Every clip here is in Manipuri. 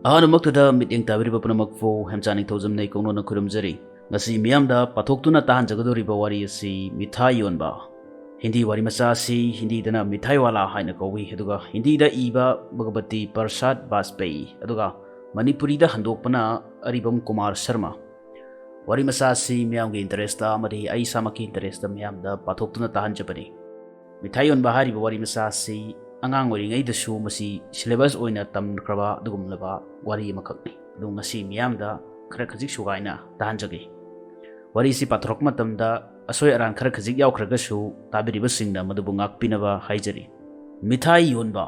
ꯑꯍꯥꯟꯕꯃꯛꯇꯗ ꯃꯤꯠꯌꯦꯡ ꯇꯥꯕꯤꯔꯤꯕ ꯄꯨꯝꯅꯃꯛꯄꯨ ꯍꯦꯝꯆꯥꯅꯤꯡ ꯊꯧꯖꯝꯅ ꯏꯀꯣꯡꯂꯣꯟꯅ ꯈꯨꯔꯨꯝꯖꯔꯤ꯫ ꯉꯁꯤ ꯃꯤꯌꯥꯝꯗ ꯄꯥꯊꯣꯛꯇꯨꯅ ꯇꯥꯍꯟꯖꯒꯗꯧꯔꯤꯕ ꯋꯥꯔꯤ ꯑꯁꯤ ꯃꯤꯊꯥꯏ ꯌꯣꯟꯕ꯫ ꯍꯤꯟꯗꯤ ꯋꯥꯔꯤ ꯃꯆꯥ ꯑꯁꯤ ꯍꯤꯟꯗꯤꯗꯅ ꯃꯤꯊꯥꯏꯋꯥꯂꯥ ꯍꯥꯏꯅ ꯀꯧꯏ, ꯑꯗꯨꯒ ꯍꯤꯟꯗꯤꯗ ꯏꯕ ꯚꯒꯕꯇꯤ ꯄ꯭ꯔꯁꯥꯗ ꯕꯥꯖꯄꯦꯌꯤ, ꯑꯗꯨꯒ ꯃꯅꯤꯄꯨꯔꯤꯗ ꯍꯟꯗꯣꯛꯄꯅ ꯑꯔꯤꯕꯝ ꯀꯨꯃꯥꯔ ꯁꯔꯃ꯫ ꯋꯥꯔꯤ ꯃꯆꯥ ꯑꯁꯤ ꯃꯤꯌꯥꯝꯒꯤ ꯏꯟꯇꯔꯦꯁꯇ ꯑꯃꯗꯤ ꯑꯩ ꯏꯁꯥꯃꯛꯀꯤ ꯏꯟꯇꯔꯦꯁꯇ ꯃꯤꯌꯥꯝꯗ ꯄꯥꯊꯣꯛꯇꯨꯅ ꯇꯥꯍꯟꯖꯕꯅꯤ꯫ ꯃꯤꯊꯥꯏ ꯌꯣꯟꯕ ꯍꯥꯏꯔꯤꯕ ꯋꯥꯔꯤ ꯃꯆꯥ ꯑꯁꯤ ꯑꯉꯥꯡ ꯑꯣꯏꯔꯤꯉꯩꯗꯁꯨ ꯃꯁꯤ ꯁꯤꯂꯦꯕꯁ ꯑꯣꯏꯅ ꯇꯝꯈ꯭ꯔꯕ ꯑꯗꯨꯒꯨꯝꯂꯕ ꯋꯥꯔꯤ ꯑꯃꯈꯛꯅꯤ꯫ ꯑꯗꯨ ꯉꯁꯤ ꯃꯤꯌꯥꯝꯗ ꯈꯔ ꯈꯖꯤꯛ ꯁꯨꯒꯥꯏꯅ ꯇꯥꯍꯟꯖꯒꯦ꯫ ꯋꯥꯔꯤꯁꯤ ꯄꯥꯊꯣꯔꯛꯄ ꯃꯇꯝꯗ ꯑꯁꯣꯏ ꯑꯔꯥꯟ ꯈꯔ ꯈꯖꯤꯛ ꯌꯥꯎꯈ꯭ꯔꯒꯁꯨ ꯇꯥꯕꯤꯔꯤꯕꯁꯤꯡꯅ ꯃꯗꯨꯕꯨ ꯉꯥꯛꯄꯤꯅꯕ ꯍꯥꯏꯖꯔꯤ꯫ ꯃꯤꯊꯥꯏ ꯌꯣꯟꯕ꯫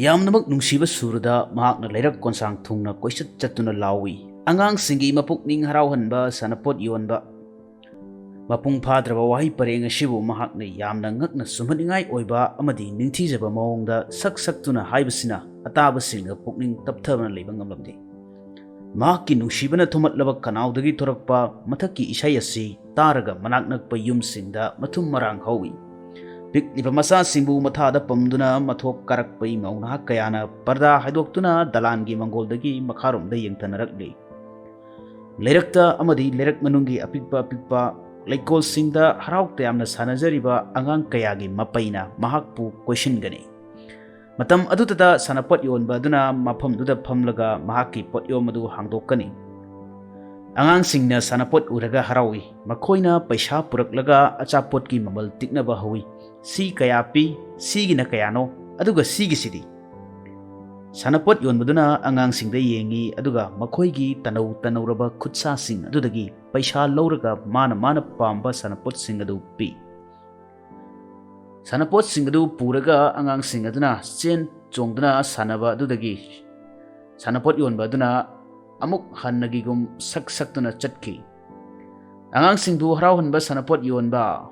ꯌꯥꯝꯅꯃꯛ ꯅꯨꯡꯁꯤꯕ ꯁꯨꯔꯗ ꯃꯍꯥꯛꯅ ꯂꯩꯔꯛ ꯀꯣꯟꯁꯥꯡ ꯊꯨꯡꯅ ꯀꯣꯏꯆꯠ ꯆꯠꯇꯨꯅ ꯂꯥꯎꯏ, ꯑꯉꯥꯡꯁꯤꯡꯒꯤ ꯃꯄꯨꯛꯅꯤꯡ ꯍꯔꯥꯎꯍꯟꯕ ꯁꯥꯟꯅꯄꯣꯠ ꯌꯣꯟꯕ꯫ ꯃꯄꯨꯡ ꯐꯥꯗ꯭ꯔꯕ ꯋꯥꯍꯩ ꯄꯔꯦꯡ ꯑꯁꯤꯕꯨ ꯃꯍꯥꯛꯅ ꯌꯥꯝꯅ ꯉꯛꯅ ꯁꯨꯝꯍꯠꯅꯤꯡꯉꯥꯏ ꯑꯣꯏꯕ ꯑꯃꯗꯤ ꯅꯤꯡꯊꯤꯖꯕ ꯃꯑꯣꯡꯗ ꯁꯛ ꯁꯛꯇꯨꯅ ꯍꯥꯏꯕꯁꯤꯅ ꯑꯇꯥꯕꯁꯤꯡꯅ ꯄꯨꯛꯅꯤꯡ ꯇꯞꯊꯕꯅ ꯂꯩꯕ ꯉꯝꯂꯝꯗꯦ꯫ ꯃꯍꯥꯛꯀꯤ ꯅꯨꯡꯁꯤꯕꯅ ꯊꯨꯝꯍꯠꯂꯕ ꯈꯅꯥꯎꯗꯒꯤ ꯊꯣꯔꯛꯄ ꯃꯊꯛꯀꯤ ꯏꯁꯩ ꯑꯁꯤ ꯇꯥꯔꯒ ꯃꯅꯥꯛ ꯅꯛꯄ ꯌꯨꯝꯁꯤꯡꯗ ꯃꯊꯨꯝ ꯃꯔꯥꯡ ꯍꯧꯏ꯫ ꯄꯤꯛꯂꯤꯕ ꯃꯆꯥꯁꯤꯡꯕꯨ ꯃꯊꯥꯗ ꯄꯝꯗꯨꯅ ꯃꯊꯣꯞ ꯀꯥꯔꯛꯄ ꯏꯃꯧ ꯅꯍꯥ ꯀꯌꯥꯅ ꯄꯔꯗꯥ ꯍꯥꯏꯗꯣꯛꯇꯨꯅ ꯗꯂꯥꯟꯒꯤ ꯃꯪꯒꯣꯜꯗꯒꯤ ꯃꯈꯥꯔꯣꯝꯗ ꯌꯦꯡꯊꯅꯔꯛꯂꯤ꯫ ꯂꯩꯔꯛꯇ ꯑꯃꯗꯤ ꯂꯩꯔꯛ ꯃꯅꯨꯡꯒꯤ ꯑꯄꯤꯛꯄ ꯑꯄꯤꯛꯄ ꯂꯩꯀꯣꯜꯁꯤꯡꯗ ꯍꯔꯥꯎ ꯇꯌꯥꯝꯅ ꯁꯥꯟꯅꯖꯔꯤꯕ ꯑꯉꯥꯡ ꯀꯌꯥꯒꯤ ꯃꯄꯩꯅ ꯃꯍꯥꯛꯄꯨ ꯀꯣꯏꯁꯤꯟꯒꯅꯤ꯫ ꯃꯇꯝ ꯑꯗꯨꯗ ꯁꯥꯟꯅꯄꯣꯠ ꯌꯣꯟꯕ ꯑꯗꯨꯅ ꯃꯐꯝꯗꯨꯗ ꯐꯝꯂꯒ ꯃꯍꯥꯛꯀꯤ ꯄꯣꯠꯌꯣꯝ ꯑꯗꯨ ꯍꯥꯡꯗꯣꯛꯀꯅꯤ꯫ ꯑꯉꯥꯡꯁꯤꯡꯅ ꯁꯥꯟꯅꯄꯣꯠ ꯎꯔꯒ ꯍꯔꯥꯎꯏ, ꯃꯈꯣꯏꯅ ꯄꯩꯁꯥ ꯄꯨꯔꯛꯂꯒ ꯑꯆꯥꯄꯣꯠꯀꯤ ꯃꯃꯜ ꯇꯤꯛꯅꯕ ꯍꯧꯏ꯫ ꯁꯤ ꯀꯌꯥ ꯄꯤ, ꯁꯤꯒꯤꯅ ꯀꯌꯥꯅꯣ, ꯑꯗꯨꯒ ꯁꯤꯒꯤꯁꯤꯗꯤ? ꯁꯥꯟꯅꯄꯣꯠ ꯌꯣꯟꯕꯗꯨꯅ ꯑꯉꯥꯡꯁꯤꯡꯗ ꯌꯦꯡꯏ, ꯑꯗꯨꯒ ꯃꯈꯣꯏꯒꯤ ꯇꯅꯧ ꯇꯅꯧꯔꯕ ꯈꯨꯠꯁꯥꯁꯤꯡ ꯑꯗꯨꯗꯒꯤ ꯄꯩꯁꯥ ꯂꯧꯔꯒ ꯃꯥꯅ ꯄꯥꯝꯕ ꯁꯥꯟꯅꯄꯣꯠꯁꯤꯡ ꯑꯗꯨ ꯄꯤ꯫ ꯁꯥꯟꯅꯄꯣꯠꯁꯤꯡ ꯑꯗꯨ ꯄꯨꯔꯒ ꯑꯉꯥꯡꯁꯤꯡ ꯑꯗꯨꯅ ꯆꯦꯟ ꯆꯣꯡꯗꯨꯅ ꯁꯥꯟꯅꯕ ꯑꯗꯨꯗꯒꯤ ꯁꯥꯟꯅꯄꯣꯠ ꯌꯣꯟꯕ ꯑꯗꯨꯅ ꯑꯃꯨꯛ ꯍꯟꯅꯒꯤꯒꯨꯝ ꯁꯛ ꯁꯛꯇꯨꯅ ꯆꯠꯈꯤ꯫ ꯑꯉꯥꯡꯁꯤꯡꯕꯨ ꯍꯔꯥꯎꯍꯟꯕ ꯁꯥꯟꯅꯄꯣꯠ ꯌꯣꯟꯕ꯫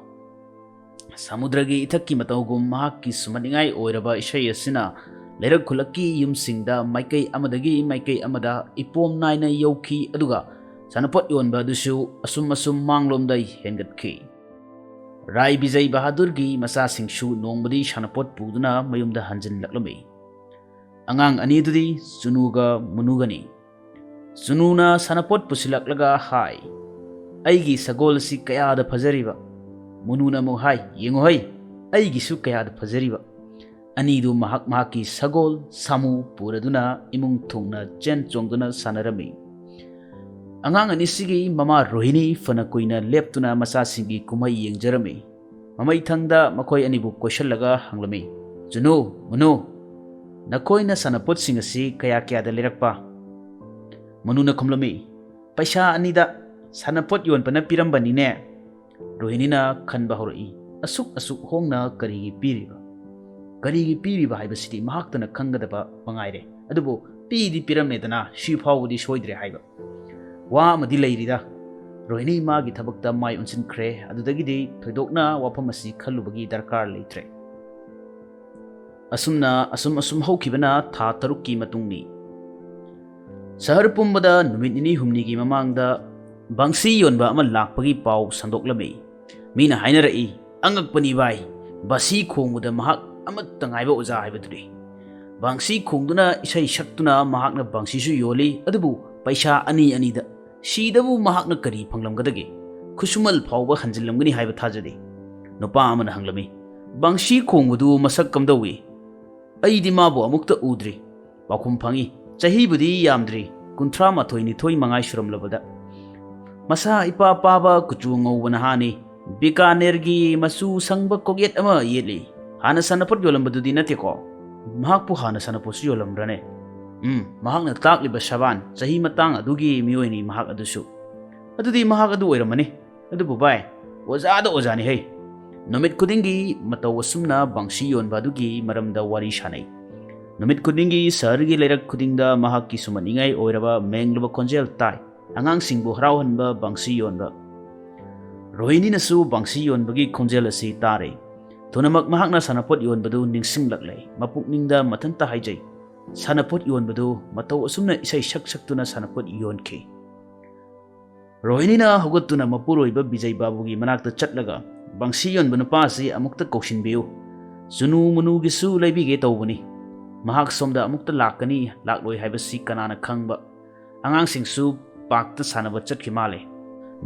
ꯁꯃꯨꯗ꯭ꯔꯒꯤ ꯏꯊꯛꯀꯤ ꯃꯇꯧꯒꯨꯝ ꯃꯍꯥꯛꯀꯤ ꯁꯨꯝꯍꯠꯅꯤꯡꯉꯥꯏ ꯑꯣꯏꯔꯕ ꯏꯁꯩ ꯑꯁꯤꯅ ꯂꯩꯔꯛ ꯈꯨꯜꯂꯛꯀꯤ ꯌꯨꯝꯁꯤꯡꯗ ꯃꯥꯏꯀꯩ ꯑꯃꯗꯒꯤ ꯃꯥꯏꯀꯩ ꯑꯃꯗ ꯏꯄꯣꯝ ꯅꯥꯏꯅ ꯌꯧꯈꯤ, ꯑꯗꯨꯒ ꯁꯥꯟꯅꯄꯣꯠ ꯌꯣꯟꯕ ꯑꯗꯨꯁꯨ ꯑꯁꯨꯝ ꯃꯥꯡꯂꯣꯝꯗ ꯍꯦꯟꯒꯠꯈꯤ꯫ ꯔꯥꯏ ꯕꯤꯖꯩ ꯕꯍꯥꯗꯨꯔꯒꯤ ꯃꯆꯥꯁꯤꯡꯁꯨ ꯅꯣꯡꯃꯗꯤ ꯁꯥꯟꯅꯄꯣꯠ ꯄꯨꯗꯨꯅ ꯃꯌꯨꯝꯗ ꯍꯟꯖꯤꯜꯂꯛꯂꯝꯃꯤ꯫ ꯑꯉꯥꯡ ꯑꯅꯤꯗꯨꯗꯤ ꯆꯨꯅꯨꯒ ꯃꯨꯅꯨꯒꯅꯤ꯫ ꯆꯨꯅꯨꯅ ꯁꯥꯟꯅꯄꯣꯠ ꯄꯨꯁꯤꯜꯂꯛꯂꯒ ꯍꯥꯏ, ꯑꯩꯒꯤ ꯁꯒꯣꯜ ꯑꯁꯤ ꯀꯌꯥꯗ ꯐꯖꯔꯤꯕ꯫ ꯃꯨꯅꯨꯅ ꯑꯃꯨꯛ ꯍꯥꯏ, ꯌꯦꯡꯉꯨꯍꯩ, ꯑꯩꯒꯤꯁꯨ ꯀꯌꯥꯗ ꯐꯖꯔꯤꯕ꯫ ꯑꯅꯤꯗꯨ ꯃꯍꯥꯛꯀꯤ ꯁꯒꯣꯜ ꯁꯥꯃꯨ ꯄꯨꯔꯗꯨꯅ ꯏꯃꯨꯡ ꯊꯨꯡꯅ ꯆꯦꯟ ꯆꯣꯡꯗꯨꯅ ꯁꯥꯟꯅꯔꯝꯃꯤ꯫ ꯑꯉꯥꯡ ꯑꯅꯤꯁꯤꯒꯤ ꯃꯃꯥ ꯔꯣꯍꯤꯅꯤ ꯐꯅ ꯀꯨꯏꯅ ꯂꯦꯞꯇꯨꯅ ꯃꯆꯥꯁꯤꯡꯒꯤ ꯀꯨꯝꯍꯩ ꯌꯦꯡꯖꯔꯝꯃꯤ꯫ ꯃꯃꯩꯊꯪꯗ ꯃꯈꯣꯏ ꯑꯅꯤꯕꯨ ꯀꯣꯏꯁꯜꯂꯒ ꯍꯪꯂꯝꯃꯤ, ꯆꯨꯅꯨ, ꯃꯨꯅꯨ, ꯅꯈꯣꯏꯅ ꯁꯥꯟꯅꯄꯣꯠꯁꯤꯡ ꯑꯁꯤ ꯀꯌꯥꯗ ꯂꯩꯔꯛꯄ? ꯃꯨꯅꯨꯅ ꯈꯨꯝꯂꯝꯃꯤ, ꯄꯩꯁꯥ 2ꯗ ꯁꯥꯟꯅꯄꯣꯠ ꯌꯣꯟꯕꯅ ꯄꯤꯔꯝꯕꯅꯤꯅꯦ꯫ ꯔꯣꯍꯤꯅꯤꯅ ꯈꯟꯕ ꯍꯧꯔꯛꯏ, ꯑꯁꯨꯛ ꯍꯣꯡꯅ ꯀꯔꯤꯒꯤ ꯄꯤꯔꯤꯕ? ꯀꯔꯤꯒꯤ ꯄꯤꯔꯤꯕ ꯍꯥꯏꯕꯁꯤꯗꯤ ꯃꯍꯥꯛꯇꯅ ꯈꯪꯒꯗꯕ ꯃꯉꯥꯏꯔꯦ, ꯑꯗꯨꯕꯨ ꯄꯤꯗꯤ ꯄꯤꯔꯝꯃꯦꯗꯅ, ꯁꯤ ꯐꯥꯎꯕꯗꯤ ꯁꯣꯏꯗ꯭ꯔꯦ ꯍꯥꯏꯕ꯫ ꯋꯥ ꯑꯃꯗꯤ ꯂꯩꯔꯤꯗ꯫ ꯔꯣꯍꯤꯅꯤ ꯃꯥꯒꯤ ꯊꯕꯛꯇ ꯃꯥꯏ ꯑꯣꯟꯁꯤꯟꯈ꯭ꯔꯦ, ꯑꯗꯨꯗꯒꯤꯗꯤ ꯊꯣꯏꯗꯣꯛꯅ ꯋꯥꯐꯝ ꯑꯁꯤ ꯈꯜꯂꯨꯕꯒꯤ ꯗꯔꯀꯥꯔ ꯂꯩꯇ꯭ꯔꯦ꯫ ꯑꯁꯨꯝ ꯍꯧꯈꯤꯕꯅ ꯊꯥ 6ꯀꯤ ꯃꯇꯨꯡꯅꯤ꯫ ꯁꯍꯔ ꯄꯨꯝꯕꯗ ꯅꯨꯃꯤꯠ 2-3ꯒꯤ ꯃꯃꯥꯡꯗ ꯕꯪꯁꯤ ꯌꯣꯟꯕ ꯑꯃ ꯂꯥꯛꯄꯒꯤ ꯄꯥꯎ ꯁꯟꯗꯣꯛꯂꯝꯃꯤ꯫ ꯃꯤꯅ ꯍꯥꯏꯅꯔꯛꯏ, ꯑꯉꯛꯄꯅꯤ ꯚꯥꯏ, ꯕꯥꯁꯤ ꯈꯣꯡꯕꯗ ꯃꯍꯥꯛ ꯑꯃꯠꯇ ꯉꯥꯏꯕ ꯑꯣꯖꯥ ꯍꯥꯏꯕꯗꯨꯅꯤ꯫ ꯕꯪꯁꯤ ꯈꯣꯡꯗꯨꯅ ꯏꯁꯩ ꯁꯛꯇꯨꯅ ꯃꯍꯥꯛꯅ ꯕꯪꯁꯤꯁꯨ ꯌꯣꯜꯂꯤ, ꯑꯗꯨꯕꯨ ꯄꯩꯁꯥ 2-2ꯗ꯫ ꯁꯤꯗꯕꯨ ꯃꯍꯥꯛꯅ ꯀꯔꯤ ꯐꯪꯂꯝꯒꯗꯒꯦ? ꯈꯨꯠꯁꯨꯃꯜ ꯐꯥꯎꯕ ꯍꯟꯖꯤꯜꯂꯝꯒꯅꯤ ꯍꯥꯏꯕ ꯊꯥꯖꯗꯦ꯫ ꯅꯨꯄꯥ ꯑꯃꯅ ꯍꯪꯂꯝꯃꯤ, ꯕꯪꯁꯤ ꯈꯣꯡꯕꯗꯨ ꯃꯁꯛ ꯀꯝꯗꯧꯏ? ꯑꯩꯗꯤ ꯃꯥꯕꯨ ꯑꯃꯨꯛꯇ ꯎꯗ꯭ꯔꯤ꯫ ꯄꯥꯎꯈꯨꯝ ꯐꯪꯏ, ꯆꯍꯤꯕꯨꯗꯤ ꯌꯥꯝꯗ꯭ꯔꯤ, 38-39 ꯁꯨꯔꯝꯂꯕꯗ꯫ ꯃꯁꯥ ꯏꯄꯥ ꯄꯥꯕ ꯀꯨꯆꯨ ꯉꯧꯕ ꯅꯍꯥꯅꯤ, ꯕꯤꯀꯥꯅꯦꯔꯒꯤ ꯃꯆꯨ ꯁꯪꯕ ꯀꯣꯛꯌꯦꯠ ꯑꯃ ꯌꯦꯠꯂꯤ꯫ ꯍꯥꯟꯅ ꯁꯥꯟꯅꯄꯣꯠ ꯌꯣꯜꯂꯝꯕꯗꯨꯗꯤ ꯅꯠꯇꯦꯀꯣ? ꯃꯍꯥꯛꯄꯨ ꯍꯥꯟꯅ ꯁꯥꯟꯅꯄꯣꯠꯁꯨ ꯌꯣꯜꯂꯝꯕ꯭ꯔꯅꯦ? ꯃꯍꯥꯛꯅ ꯇꯥꯛꯂꯤꯕ ꯁꯕꯥꯟ, ꯆꯍꯤ ꯃꯇꯥꯡ ꯑꯗꯨꯒꯤ ꯃꯤꯑꯣꯏꯅꯤ ꯃꯍꯥꯛ ꯑꯗꯨꯁꯨ꯫ ꯑꯗꯨꯗꯤ ꯃꯍꯥꯛ ꯑꯗꯨ ꯑꯣꯏꯔꯝꯃꯅꯤ꯫ ꯑꯗꯨꯕꯨ ꯚꯥꯏ, ꯑꯣꯖꯥꯗ ꯑꯣꯖꯥꯅꯤ ꯍꯩ꯫ ꯅꯨꯃꯤꯠ ꯈꯨꯗꯤꯡꯒꯤ ꯃꯇꯧ ꯑꯁꯨꯝꯅ ꯕꯪꯁꯤ ꯌꯣꯟꯕ ꯑꯗꯨꯒꯤ ꯃꯔꯝꯗ ꯋꯥꯔꯤ ꯁꯥꯅꯩ꯫ ꯅꯨꯃꯤꯠ ꯈꯨꯗꯤꯡꯒꯤ ꯁꯍꯔꯒꯤ ꯂꯩꯔꯛ ꯈꯨꯗꯤꯡꯗ ꯃꯍꯥꯛꯀꯤ ꯁꯨꯝꯍꯠꯅꯤꯡꯉꯥꯏ ꯑꯣꯏꯔꯕ ꯃꯦꯡꯂꯕ ꯈꯣꯟꯖꯦꯜ ꯇꯥꯏ, ꯑꯉꯥꯡꯁꯤꯡꯕꯨ ꯍꯔꯥꯎꯍꯟꯕ ꯕꯪꯁꯤ ꯌꯣꯟꯕ꯫ ꯔꯣꯍꯤꯅꯤꯅꯁꯨ ꯕꯪꯁꯤ ꯌꯣꯟꯕꯒꯤ ꯈꯣꯟꯖꯦꯜ ꯑꯁꯤ ꯇꯥꯔꯦ꯫ ꯊꯨꯅꯃꯛ ꯃꯍꯥꯛꯅ ꯁꯥꯟꯅꯄꯣꯠ ꯌꯣꯟꯕꯗꯨ ꯅꯤꯡꯁꯤꯡꯂꯛꯂꯦ꯫ ꯃꯄꯨꯛꯅꯤꯡꯗ ꯃꯊꯟꯇ ꯍꯥꯏꯖꯩ, ꯁꯥꯟꯅꯄꯣꯠ ꯌꯣꯟꯕꯗꯨ ꯃꯇꯧ ꯑꯁꯨꯝꯅ ꯏꯁꯩ ꯁꯛꯇꯨꯅ ꯁꯥꯟꯅꯄꯣꯠ ꯌꯣꯟꯈꯤ꯫ ꯔꯣꯍꯤꯅꯤꯅ ꯍꯧꯒꯠꯇꯨꯅ ꯃꯄꯨꯔꯣꯏꯕ ꯕꯤꯖꯩ ꯕꯥꯕꯨꯒꯤ ꯃꯅꯥꯛꯇ ꯆꯠꯂꯒ, ꯕꯪꯁꯤ ꯌꯣꯟꯕ ꯅꯨꯄꯥ ꯑꯁꯤ ꯑꯃꯨꯛꯇ ꯀꯧꯁꯤꯟꯕꯤꯌꯨ, ꯆꯨꯅꯨ ꯃꯨꯅꯨꯒꯤꯁꯨ ꯂꯩꯕꯤꯒꯦ ꯇꯧꯕꯅꯤ꯫ mahak somda amukta lakani lakloi haibasi kanana khangba angangsingsu pakta sanaba chatki male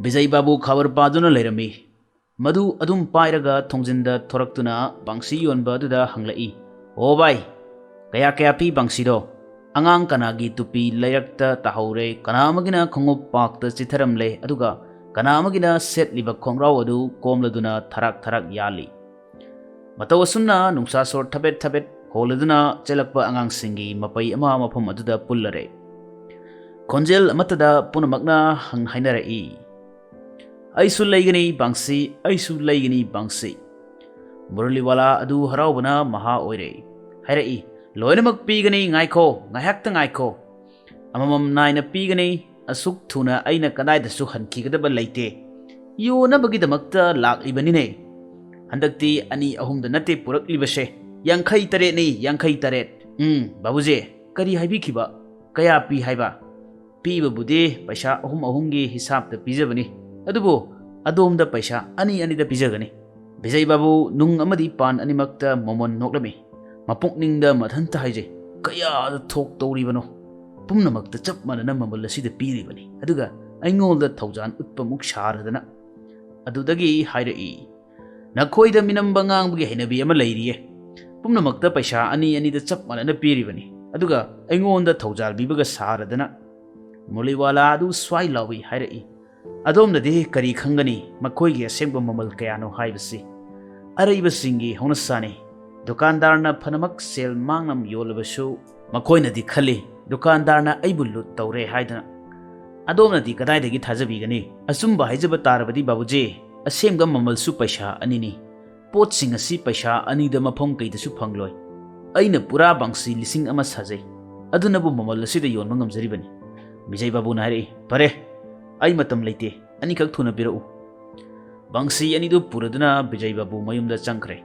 Vijay Babu khabar paduna leirami madu adum pairaga thongjinda thoraktuna bangsi yonba aduda hanglai o bai kaya kaya pi bangsi do angang kanagi tupi layakta tahore kanamagina khongup pakta chitharamle aduga kanamagina set liba khongraw adu komladuna tharak yali matawasumna nungsa sor thabet holaduna chelakpa angang singi mapai ama mafam aduda pullare khonjel amatada punamakna hang hainare aisu laigani bangsi Muraliwala adu haraubana maha oire hairai loinamak pigani ngaiko ngahakta ngaiko amamam naina pigani asuk thuna aina kadaida su hankigadaba leite yona bagidamakta lakibanine handakti ani ahumda nate puraklibase yankhai taret babuje kari haibikhiba kaya pi haiba piba bude paisa ahumgi hisabta pijabani adubo adomda paisa ani da pijagani Vijay Babu nung amadi pan animakta momon noklami mapukningda mathanta haije kaya da thok tawribano pumnamakta chap manana mamal asida piribani aduga aingolda thaujan utpamuk sharadana adudagi hairai nakhoida minamba ngangbugi hainabi ama leiriye pumnamakta paisa ani da chap manana piribani aduga aingolda thaujal bibaga saradana Muliwala adu swai lawi hairai adomnadi kari khangani makhoigi asengba mamal kayano haibasi araibasingi honasani dukandarna phanamak sel mangnam yolabasu makhoinadi khali dukandarna aibullu tawre haidana adomnadi kadaidagi thajabigani asumba haijaba tarabadi babuje asengba mamalsu paisa anini potsinga si paisa anida mafam kaidasu phangloi aina pura bangsi lising ama sajai adunabu mamal asida yonma ngamjaribani Vijay Babu nari pare ai matam leite ani khak thuna pirau bangsi ani du puraduna Vijay Babu mayumda changkhre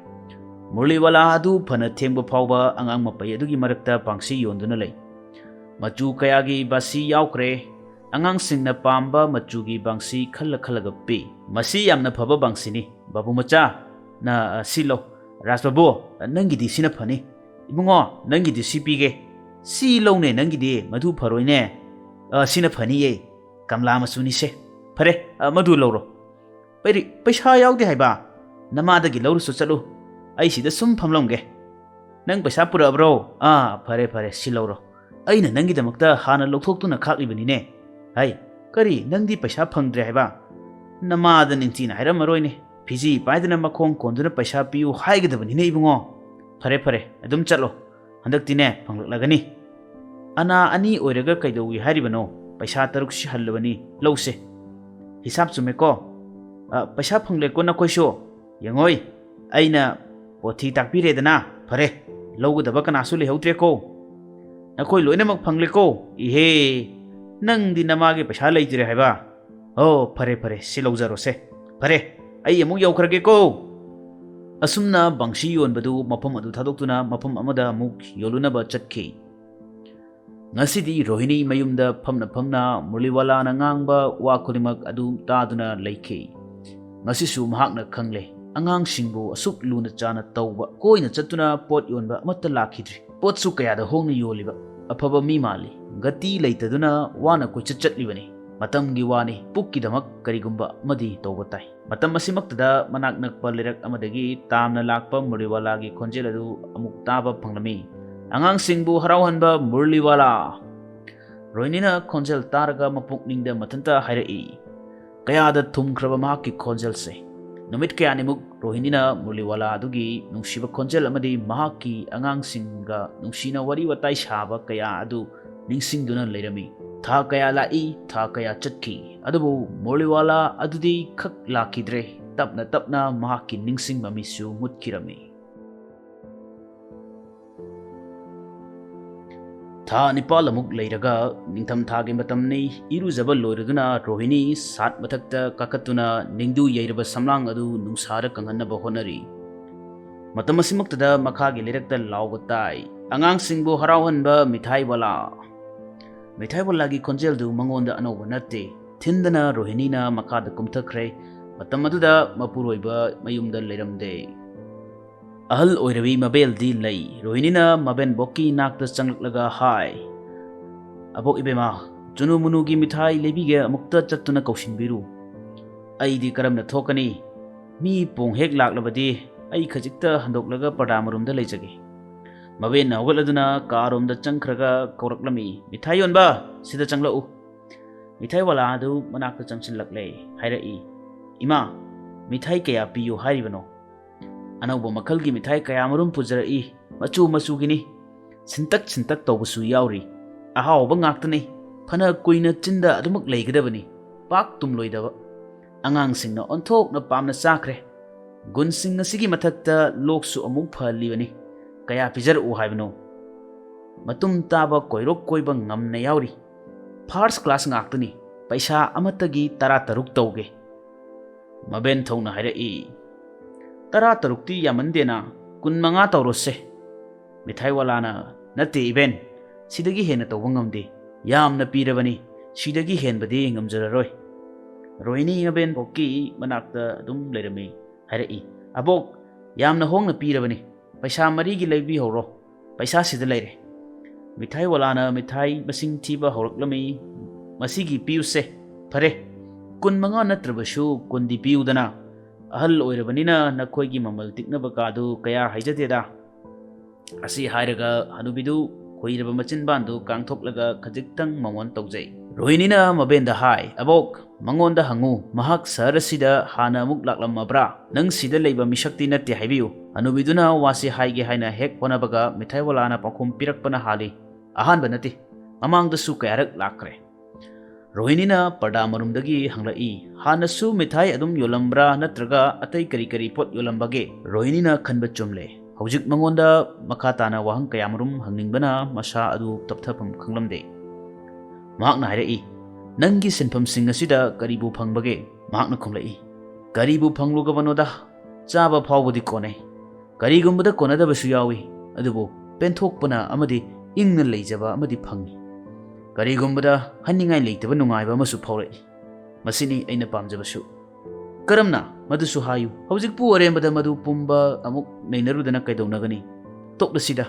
Muraliwala adu phana thengba phawba angang mapai adugi marakta bangsi yonduna lei machu kayagi basi yaukre angang singna pamba machugi bangsi khalaga pe masi yamna phaba bangsi ni babu macha na silo Rasbabu nangi di sina phani ibungo nangi di sipige si lone nangi di madhu pharoine sina phani ye kamla masuni se phare madu lawro peri paisa yaudi haiba namadagi lawru su chalu ai sida sum phamlomge nang paisa pura bro phare si lawro aina nangi damakta hana lokthoktu khaklibani ne hai kari nangdi paisa phangdre haiba namada ningtina hairam maroine phiji paidana makhong konduna paisa piu haigadabani ne ibungo phare adum chalo handakti ne phanglaklagani ana ani oiraga kaidowi haribano paisa taruk si hallabani lause hisab chume ko paisa phangle ko na koiso yangoi aina pothi takpire dana phare lowgadaba kana su le hautre ko nakoi loinamak phangle ko ihe nangdi namage paisa leitire haiba phare si lowjaro se phare ai amuk yaukrage ko asumna bangsi yonbadu mafam adu thadoktuna mafam amada amuk yolunaba chatki ngasidi Rohini mayumda phamna Muraliwala na ngangba wa khodimak adu taduna leike ngasisu mahakna khangle angang singbu asuk luna chana tawba koina chatuna pot yonba amatta lakhidri pot su kaya da hongna yoliba afaba mi mali gati leitaduna wana ko chatlibani matamgi wani pukki damak karigumba madi tawba tai matam asimaktada manak nakpa lirak amadagi tamna lakpa Muraliwala gi khonjel adu amuk taba phanglami angang singbu harauhanba Muraliwala Roinina khonjel taraga mapukningda mathanta hairai kayada thumkhraba mahakki khonjel se numit kayanimuk Rohinina Muraliwala adugi nungsiba khonjel amadi mahakki angang singa nungsina wari watai saba kaya adu ningsingduna leirami tha kaya lai tha kaya chatki adubu Muraliwala adudi khak lakidre tapna mahakki ningsingba misu mutkirami tha nipal amuk leiraga ningtham thagi matamni irujaba loiraduna Rohini sat mathakta kakatuna ningdu yairaba samlang adu nungsara kanganaba honari matam asimaktada makhagi leirakta lawgatai angang singbu harauhanba mithai wala gi khonjel du mangonda anoba natte thindana Rohini na makhada kumthakre matam aduda mapuroiba mayumda leiramde ahal oirabi mabel di lay rohinina maben bokki nakta changlaklaga hai abok ibema chunu munu gi mithai lebige amukta chattuna kausinbiru aidi karamna thokani mi pong hek laklabadi ai khajikta handoklaga pardamarumda leijage maben hawgaladuna karomda changkhraga koraklami mithai yonba sida changlau mithai wala adu manakta changsinlakle hairai ima mithai kaya piyu hairibano anauba makalgi mithai kaya marum pujarai machu machu gini sintak tawbusu yauri ahawba ngaktani phana kuina chinda adumak leigdabani pak tumloidaba angangsingna onthokna pamna chakre gunsing asigi mathakta loksu amuk phalibani kaya pijar u haibno matum taba koirok koiba ngamna yauri first class ngaktani paisa amatagi tara taruk tawge maben thongna hairai tara tarukti yamandena kun manga tawrose mithai walana nate iben sidagi hena tawba ngamde yamna pirabani sidagi henbadi ngamjararoi rohini maben bokki manakta dum leirami hairai abok yamna hongna pirabani paisa marigi leibi horo paisa sida leire mithai walana mithai masing thiba horoklami masigi piyuse phare kun manga natrabasu kundi piyudana ahal oirabanina nakhoigi mamal tiknaba kadu kaya haijateda asi hairaga hanubidu khoiraba machin bandu kangthoklaga khajiktang mamon tawjai rohinina mabenda hai abok mangonda hangu mahak sarasida hana muk laklamabra nang sida leiba misakti natte haibiu hanubiduna wasi haige haina hek ponabaga mithai walana pakhum pirakpana hali ahan banati mamangda su kayarak lakre rohinina parda marumdagi hanglai hanasu mithai adum yolambra natraga atai kari pot yolambage rohinina khanba chumle hojik mangonda makatana wahang kayamarum hangingbana masa adu tapthapam khanglamde mahakna hairai nangi senpham sing asida karibu phangbage mahakna khumlai karibu phanglugabanoda chaba phawbudi konai karigumbada konadabasu yawi adubu penthokpana amadi ingna leijaba amadi phangi karigumbada hanningai leitaba nungaiba amasu phawrai masini aina pamjabasu karamna madusu hayu hojik pu arembada madu pumba amuk neinarudana kaidaunagani toklasida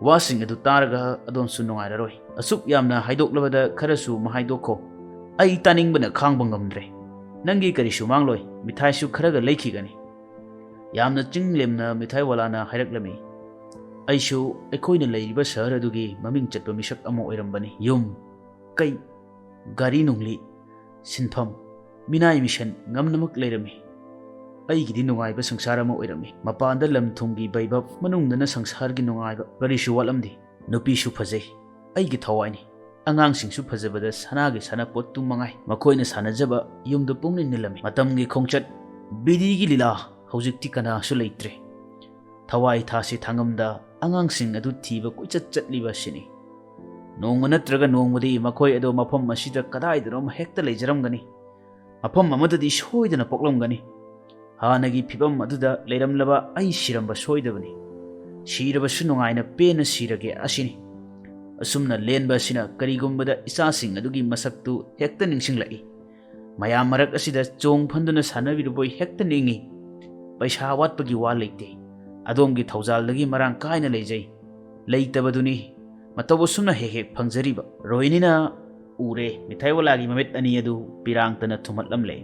wasing adu taraga adonsu nungairaroi asuk yamna haidoklabada kharasu mahaidokho ai taningbana khangba ngamdre nangi karisu mangloi mithai su kharaga leikhigani yamna chinglemna mithai walana hairaklami aishu ekoina leiriba shahar adugi maming chatpa misak amo oirambani yum kai gari nungli sinpham minai mission ngamnamak leirami aigidi nungaiba sangsara ma oirami mapanda lam thumgi baiba manungdana sangsargi nungaiba garisu walamdi nupi su phajai aigi thawaini angang singsu phajabada sanagi sanapot tumangai makoina sanajaba yumda pungni nilami matamgi khongchat bidigi lila hojikti kana su leitre thawai thasi thangamda angang sing adu thiba kuichat chatliba sini nongma natraga nongmadi makoi ado mafam masida kadai drom hekta leijaramgani mafam amadadi soidana poklamgani hanagi phibam aduda leiramlaba ai siramba soidabani sirabasu nungaina pena sirage asini asumna lenba sina karigumbada isasing adugi masaktu hekta ningsinglai mayam marak asida chong phanduna sanabiruboi hekta ningi paisa watpagi wa leite adongi thaujaldagi marang kaina leijai leitabaduni matabu sumna hek phangjariba rohinina ure mithai walagi mamit ani adu pirangtana thumatlamle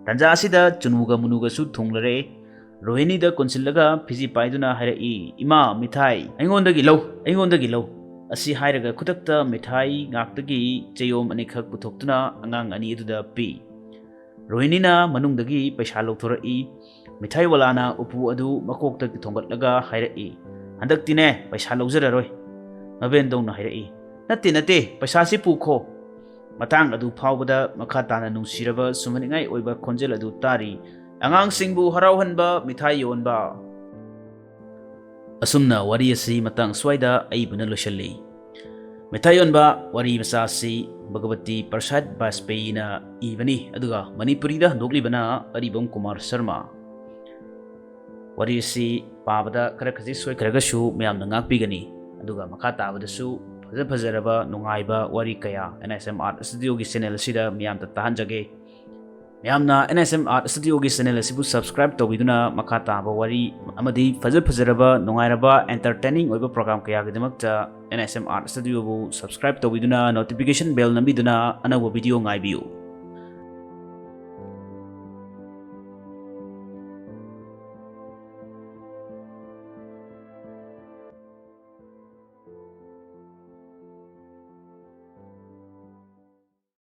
tanja asida chunuga munuga su thunglare rohini da konsillaga phiji paiduna hairai ima mithai aingondagi lau asi hairaga khutakta mithai ngaktagi cheyom ani khak puthoktuna angang ani aduda pi rohinina manungdagi paisa lawthorai mithai walana upu adu makokta thongatlaga hairai handaktine paisa lawjararoi maben dongna hairai nate paisa si pukho matang adu phawbada makhatana nungsiraba sumaningai oiba khonjel adu tari angang singbu harauhanba mithai yonba asumna wari asi matang swaida aibuna loshalli mithai yonba wari masasi Bhagavati Prasad Bajpayee na ibani aduga Manipuri da noklibana Aribam Kumar Sharma wari si pabada kara khaji soi karaga su mayam na ngakpigani aduga makha tabada su fajaraba nungaiba wari kaya NSM Art Studio gi channel sida miyam ta tahanjage ꯃꯌꯥꯝꯅ NSM Art Studio ꯒꯤ ꯆꯦꯅꯦꯜ ꯑꯁꯤꯕꯨ ꯁꯕꯁꯀ꯭ꯔꯥꯏꯕ ꯇꯧꯕꯤꯗꯨꯅ ꯃꯈꯥ ꯇꯥꯕ ꯋꯥꯔꯤ ꯑꯃꯗꯤ ꯐꯖꯔꯕ ꯅꯨꯡꯉꯥꯏꯔꯕ ꯑꯦꯟꯇꯔꯇꯦꯅꯤꯡ ꯑꯣꯏꯕ ꯄ꯭ꯔꯣꯒ꯭ꯔꯥꯝ ꯀꯌꯥꯒꯤꯗꯃꯛꯇ NSM Art Studio ꯕꯨ ꯁꯕꯁꯀ꯭ꯔꯥꯏꯕ ꯇꯧꯕꯤꯗꯨꯅ ꯅꯣꯇꯤꯐꯤꯀꯦꯁꯟ ꯕꯦꯜ ꯅꯝꯕꯤꯗꯨꯅ ꯑꯅꯧꯕ ꯚꯤꯗꯤꯑꯣ ꯉꯥꯏꯕꯤꯌꯨ